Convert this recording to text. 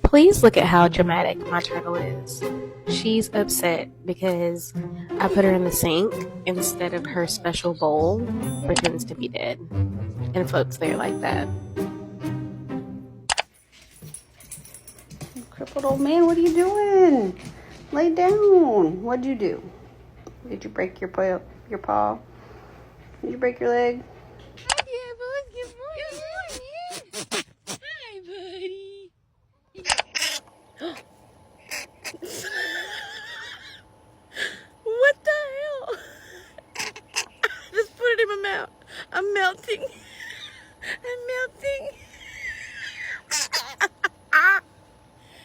Please look at how dramatic my turtle is. She's upset because I put her in the sink instead of her special bowl, pretends to be dead, and floats there like that. Crippled old man, what are you doing? Lay down. What'd you do? Did you break your paw? Did you break your leg? Hi, Debbie. Good morning. Hi, buddy. What the hell? Just put it in my mouth. I'm melting. I'm